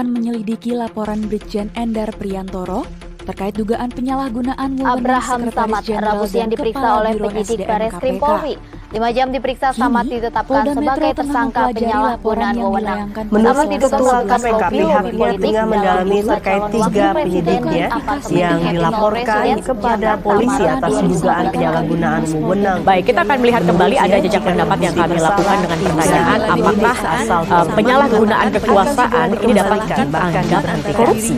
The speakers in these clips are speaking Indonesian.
akan menyelidiki laporan Brigjen Endar Priyantoro terkait dugaan penyalahgunaan wewenang Abraham Samad Rabu siang diperiksa oleh penyidik Bareskrim Polri. 5 jam diperiksa, Samad ditetapkan sebagai tersangka penyalahgunaan wewenang. Menurut Ketua KPK, pihaknya tengah mendalami terkait 3 penyidiknya yang dilaporkan kepada polisi atas dugaan penyalahgunaan wewenang. Baik, kita akan melihat kembali ada jejak pendapat yang kami lakukan dengan pertanyaan apakah penyalahgunaan kekuasaan ini dapat dianggap anti korupsi.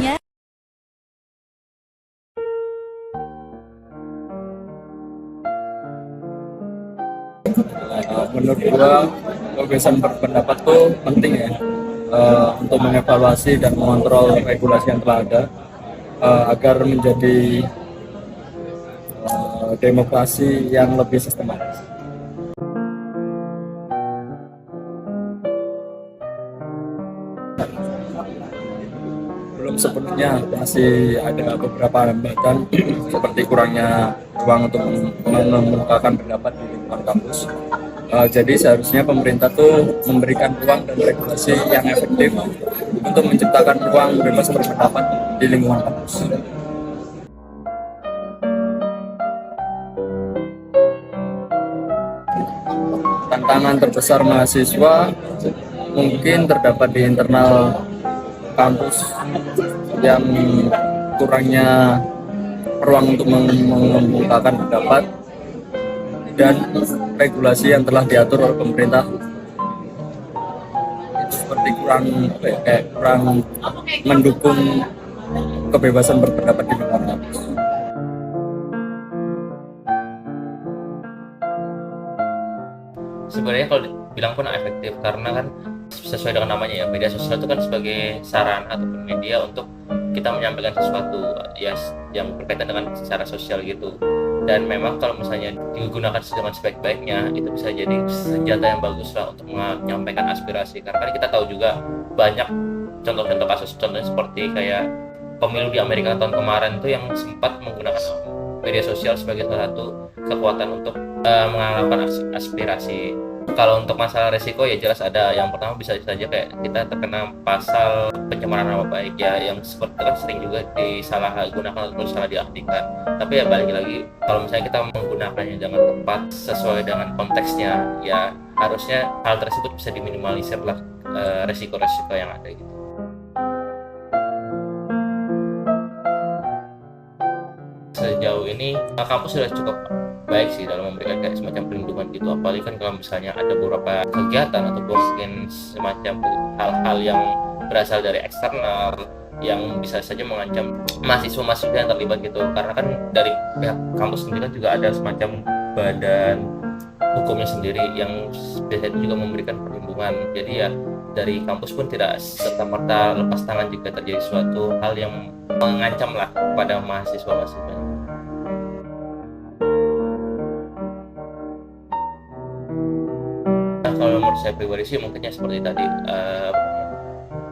Menurut gua kebebasan berpendapat tuh penting ya, untuk mengevaluasi dan mengontrol regulasi yang telah ada, agar menjadi demokrasi yang lebih sistematis. Belum sepenuhnya, masih ada beberapa hambatan seperti kurangnya ruang untuk mengemukakan pendapat di lingkungan kampus. Jadi seharusnya pemerintah tuh memberikan ruang dan regulasi yang efektif untuk menciptakan ruang bebas berpendapat di lingkungan kampus. Tantangan terbesar mahasiswa mungkin terdapat di internal kampus yang kurangnya ruang untuk mengemukakan pendapat dan regulasi yang telah diatur oleh pemerintah itu seperti kurang mendukung kebebasan berpendapat di lingkungan kampus. Sebenarnya kalau dibilang pun efektif karena kan sesuai dengan namanya ya, media sosial itu kan sebagai sarana ataupun media untuk kita menyampaikan sesuatu ya yang berkaitan dengan secara sosial gitu. Dan memang kalau misalnya digunakan dengan sebaik-baiknya itu bisa jadi senjata yang bagus lah untuk menyampaikan aspirasi, karena kan kita tahu juga banyak contoh-contoh kasus, contohnya seperti kayak pemilu di Amerika tahun kemarin itu yang sempat menggunakan media sosial sebagai salah satu kekuatan untuk mengalahkan aspirasi. Kalau untuk masalah resiko ya jelas ada. Yang pertama bisa saja kayak kita terkena pasal pencemaran nama baik ya, yang seperti kan sering juga disalahgunakan atau salah diartikan. Tapi ya balik lagi, kalau misalnya kita menggunakannya dengan tepat sesuai dengan konteksnya, ya harusnya hal tersebut bisa diminimalisir lah resiko-resiko yang ada gitu. Sejauh ini kampus sudah cukup baik sih dalam memberikan kayak semacam perlindungan gitu, apalagi kan kalau misalnya ada beberapa kegiatan atau mungkin semacam hal-hal yang berasal dari eksternal yang bisa saja mengancam mahasiswa yang terlibat gitu, karena kan dari pihak kampus sendiri kan juga ada semacam badan hukumnya sendiri yang biasanya juga memberikan perlindungan. Jadi ya dari kampus pun tidak serta-merta lepas tangan jika terjadi suatu hal yang mengancam lah pada mahasiswa-mahasiswa. Kalau menurut saya pribadi sih mungkinnya seperti tadi,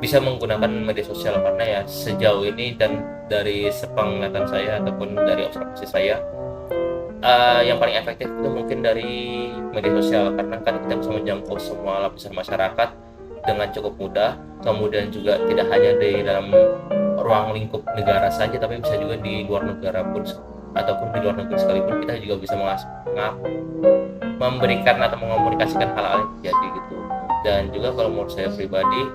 bisa menggunakan media sosial, karena ya sejauh ini dan dari sepenglihatan saya ataupun dari observasi saya, yang paling efektif itu mungkin dari media sosial, karena kan kita bisa menjangkau semua lapisan masyarakat dengan cukup mudah. Kemudian juga tidak hanya di dalam ruang lingkup negara saja, tapi bisa juga di luar negara pun ataupun di luar negeri sekalipun kita juga bisa memberikan atau mengomunikasikan hal-hal yang terjadi gitu. Dan juga kalau menurut saya pribadi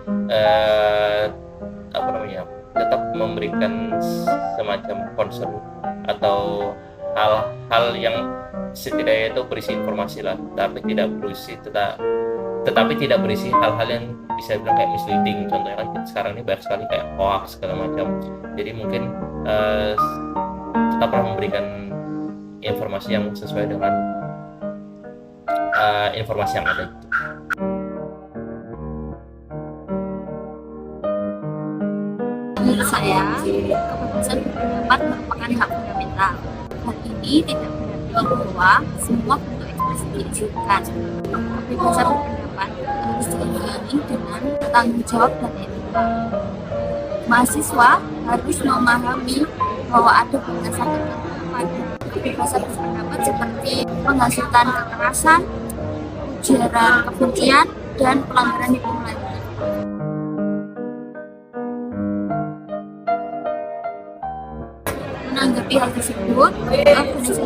tetap memberikan semacam concern atau hal-hal yang setidaknya itu berisi informasi lah, tapi tidak berisi hal-hal yang bisa bilang kayak misleading. Contohnya kan sekarang ini banyak sekali kayak hoax segala macam. Jadi mungkin tetaplah memberikan informasi yang sesuai dengan informasi yang ada gitu. Menurut saya, kebebasan berpendapat merupakan hak fundamental. Hal ini tidak berarti bahwa semua bentuk ekspresi diizinkan. Kebebasan berpendapat harus diiringi dengan tanggung jawab dan etika. Mahasiswa harus memahami bahwa ada batasan tertentu pada kebebasan berpendapat seperti penghasutan kekerasan, ujaran kebencian, dan pelanggaran hukum lainnya. hal tersebut, organisasi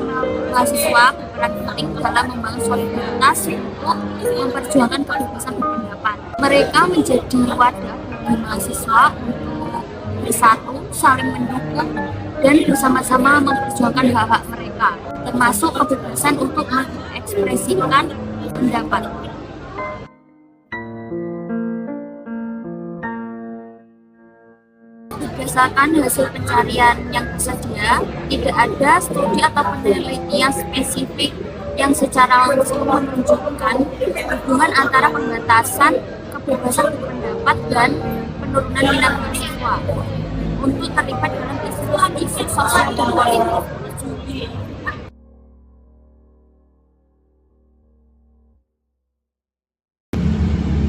mahasiswa berperan penting dalam membangun solidaritas untuk memperjuangkan kebebasan berpendapat. Mereka menjadi wadah bagi mahasiswa untuk bersatu, saling mendukung, dan bersama-sama memperjuangkan hak-hak mereka, termasuk kebebasan untuk mengekspresikan pendapat. Berdasarkan hasil pencarian yang tersedia, tidak ada studi atau penelitian spesifik yang secara langsung menunjukkan hubungan antara pembatasan kebebasan berpendapat dan penurunan minat mahasiswa untuk terlibat dalam isu sosial dan politik.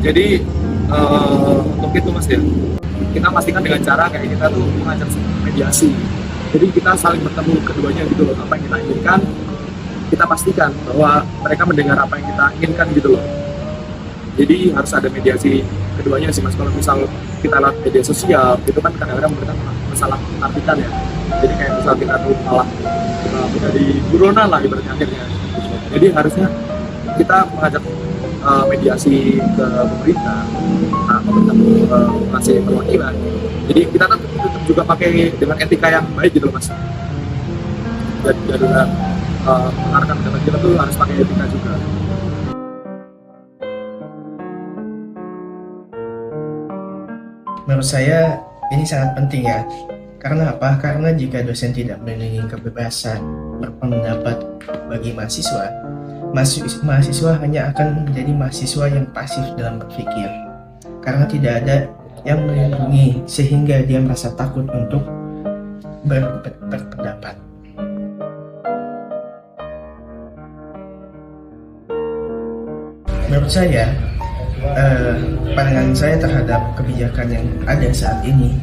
Jadi untuk itu Mas ya, kita pastikan dengan cara kayak kita tuh mengajak mediasi. Jadi kita saling bertemu keduanya gitu loh, apa yang kita inginkan, kita pastikan bahwa mereka mendengar apa yang kita inginkan gitu loh. Jadi harus ada mediasi keduanya sih Mas. Kalau misal kita lihat media sosial, itu kan kadang-kadang mereka masalah artikan ya. Jadi kayak misal kita tuh malah menjadi buronan lah ibaratnya akhirnya. Jadi harusnya kita mengajak mediasi ke pemerintah, pemerintah ngasih perwakilan. Jadi kita tetap juga pakai dengan etika yang baik gitu loh Mas. Dan dengan mengarahkan pendapat kita tuh harus pakai etika juga. Menurut saya ini sangat penting ya. Karena apa? Karena jika dosen tidak melindungi kebebasan berpendapat bagi mahasiswa, mahasiswa hanya akan menjadi mahasiswa yang pasif dalam berpikir. Karena tidak ada yang melindungi sehingga dia merasa takut untuk berpendapat. Menurut saya, pandangan saya terhadap kebijakan yang ada saat ini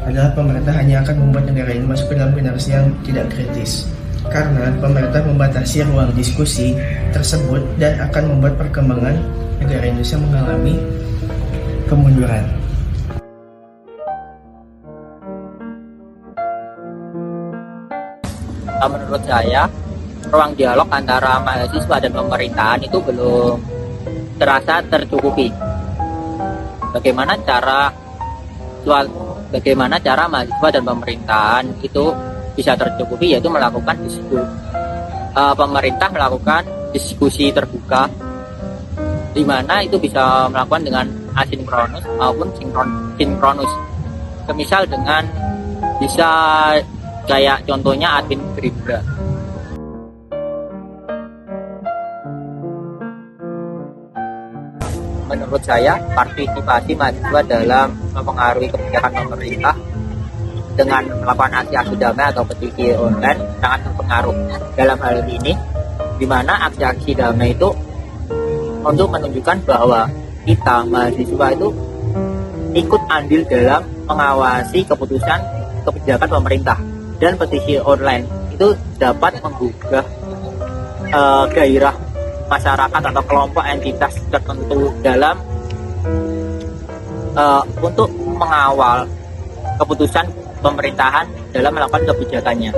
adalah pemerintah hanya akan membuat negara ini masuk ke dalam generasi yang tidak kritis, karena pemerintah membatasi ruang diskusi tersebut dan akan membuat perkembangan negara Indonesia mengalami kemunduran. Menurut saya, ruang dialog antara mahasiswa dan pemerintahan itu belum terasa tercukupi. Bagaimana cara mahasiswa dan pemerintahan itu bisa tercukupi, yaitu melakukan diskusi. Pemerintah melakukan diskusi terbuka, di mana itu bisa melakukan dengan asinkronus maupun sinkronus. Semisal dengan bisa kayak contohnya admin Gerindra. Menurut saya, partisipasi mahasiswa dalam mempengaruhi kebijakan pemerintah dengan melakukan aksi-aksi damai atau petisi online sangat berpengaruh. Dalam hal ini, di mana aksi-aksi damai itu untuk menunjukkan bahwa kita mahasiswa itu ikut andil dalam mengawasi kebijakan pemerintah, dan petisi online itu dapat menggugah gairah masyarakat atau kelompok entitas tertentu dalam untuk mengawal keputusan pemerintahan dalam melakukan kebijakannya.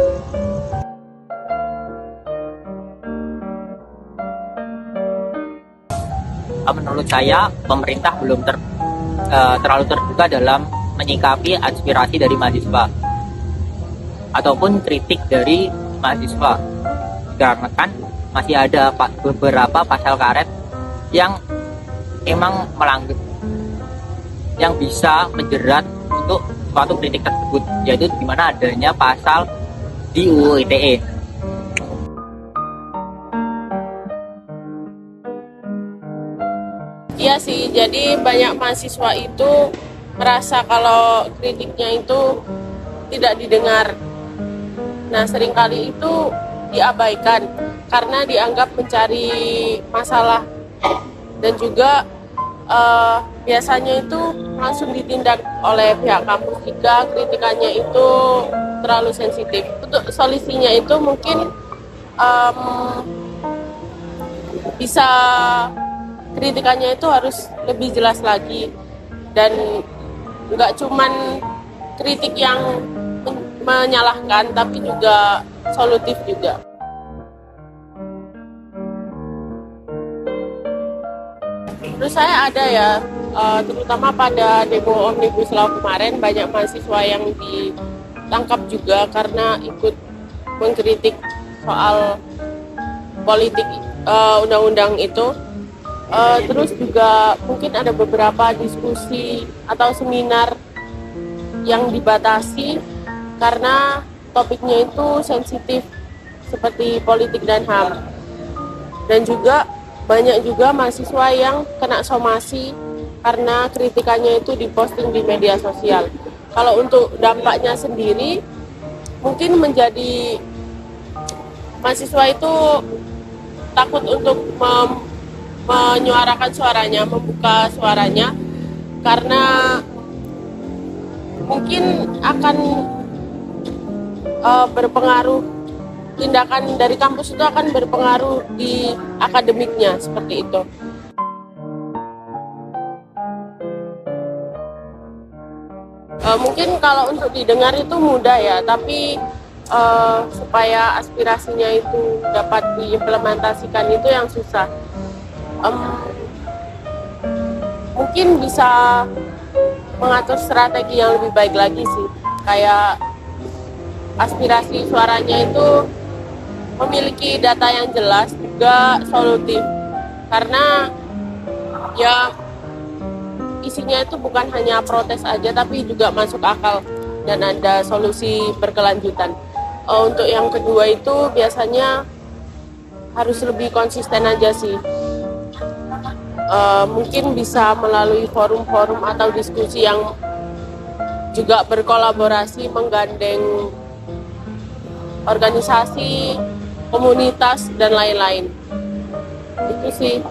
Menurut saya, pemerintah belum terlalu terbuka dalam menyikapi aspirasi dari mahasiswa ataupun kritik dari mahasiswa, karena kan masih ada beberapa pasal karet yang emang melanggar, yang bisa menjerat untuk suatu kritik tersebut, yaitu di mana adanya pasal di UU ITE. Iya sih, jadi banyak mahasiswa itu merasa kalau kritiknya itu tidak didengar. Nah, seringkali itu diabaikan karena dianggap mencari masalah, dan juga biasanya itu langsung ditindak oleh pihak kampus jika kritikannya itu terlalu sensitif. Untuk solusinya itu mungkin bisa kritikannya itu harus lebih jelas lagi, dan nggak cuman kritik yang menyalahkan tapi juga solutif juga. Menurut saya ada ya, terutama pada demo Omnibus Law kemarin banyak mahasiswa yang ditangkap juga karena ikut mengkritik soal politik undang-undang itu. Terus juga mungkin ada beberapa diskusi atau seminar yang dibatasi karena topiknya itu sensitif seperti politik dan HAM. Dan juga banyak juga mahasiswa yang kena somasi karena kritikannya itu diposting di media sosial. Kalau untuk dampaknya sendiri, mungkin menjadi mahasiswa itu takut untuk menyuarakan suaranya, membuka suaranya, karena mungkin akan berpengaruh. Tindakan dari kampus itu akan berpengaruh di akademiknya, seperti itu. Mungkin kalau untuk didengar itu mudah ya, tapi supaya aspirasinya itu dapat diimplementasikan itu yang susah. Mungkin bisa mengatur strategi yang lebih baik lagi sih, kayak aspirasi suaranya itu memiliki data yang jelas juga solutif, karena ya isinya itu bukan hanya protes aja tapi juga masuk akal dan ada solusi berkelanjutan. Untuk yang kedua itu biasanya harus lebih konsisten aja sih. Mungkin bisa melalui forum-forum atau diskusi yang juga berkolaborasi, menggandeng organisasi, komunitas, dan lain-lain. Itu sih.